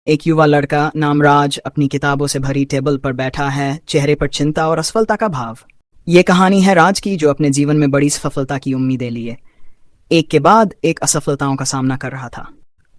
एक युवा लड़का नाम राज अपनी किताबों से भरी टेबल पर बैठा है, चेहरे पर चिंता और असफलता का भाव। ये कहानी है राज की, जो अपने जीवन में बड़ी सफलता की उम्मीदें लिए एक के बाद एक असफलताओं का सामना कर रहा था।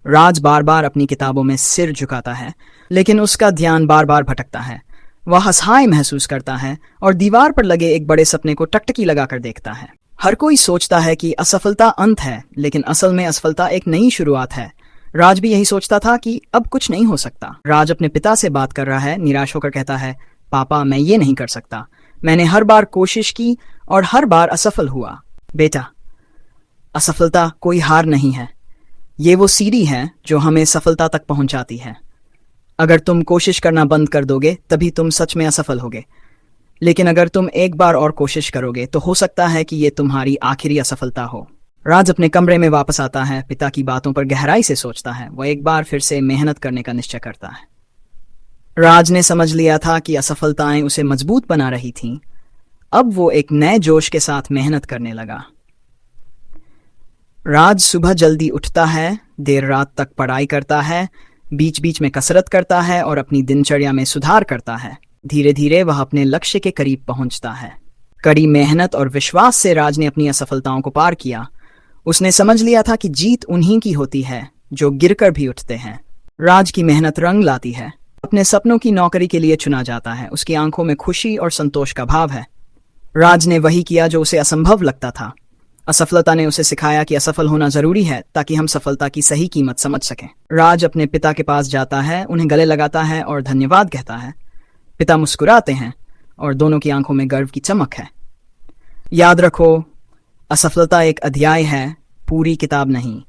राज बार बार अपनी किताबों में सिर झुकाता है, लेकिन उसका ध्यान बार बार भटकता है। वह असहाय महसूस करता है और दीवार पर लगे एक बड़े सपने को टकटकी लगाकर देखता है। हर कोई सोचता है कि असफलता अंत है, लेकिन असल में असफलता एक नई शुरुआत है। राज भी यही सोचता था कि अब कुछ नहीं हो सकता। राज अपने पिता से बात कर रहा है, निराश होकर कहता है, पापा मैं ये नहीं कर सकता। मैंने हर बार कोशिश की और हर बार असफल हुआ। बेटा, असफलता कोई हार नहीं है, ये वो सीढ़ी है जो हमें सफलता तक पहुंचाती है। अगर तुम कोशिश करना बंद कर दोगे तभी तुम सच में असफल होगे, लेकिन अगर तुम एक बार और कोशिश करोगे तो हो सकता है कि ये तुम्हारी आखिरी असफलता हो। राज अपने कमरे में वापस आता है, पिता की बातों पर गहराई से सोचता है। वह एक बार फिर से मेहनत करने का निश्चय करता है। राज ने समझ लिया था कि असफलताएं उसे मजबूत बना रही थीं। अब वो एक नए जोश के साथ मेहनत करने लगा। राज सुबह जल्दी उठता है, देर रात तक पढ़ाई करता है, बीच बीच में कसरत करता है और अपनी दिनचर्या में सुधार करता है। धीरे धीरे वह अपने लक्ष्य के करीब पहुंचता है। कड़ी मेहनत और विश्वास से राज ने अपनी असफलताओं को पार किया। उसने समझ लिया था कि जीत उन्हीं की होती है जो गिरकर भी उठते हैं। राज की मेहनत रंग लाती है। अपने सपनों की नौकरी के लिए चुना जाता है। उसकी आंखों में खुशी और संतोष का भाव है। राज ने वही किया जो उसे असंभव लगता था। असफलता ने उसे सिखाया कि असफल होना जरूरी है ताकि हम सफलता की सही कीमत समझ सकें। राज अपने पिता के पास जाता है, उन्हें गले लगाता है और धन्यवाद कहता है। पिता मुस्कुराते हैं और दोनों की आंखों में गर्व की चमक है। याद रखो, असफलता एक अध्याय है, पूरी किताब नहीं।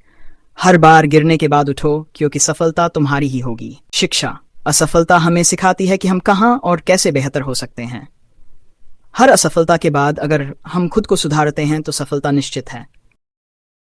हर बार गिरने के बाद उठो, क्योंकि सफलता तुम्हारी ही होगी। शिक्षा, असफलता हमें सिखाती है कि हम कहाँ और कैसे बेहतर हो सकते हैं। हर असफलता के बाद अगर हम खुद को सुधारते हैं तो सफलता निश्चित है।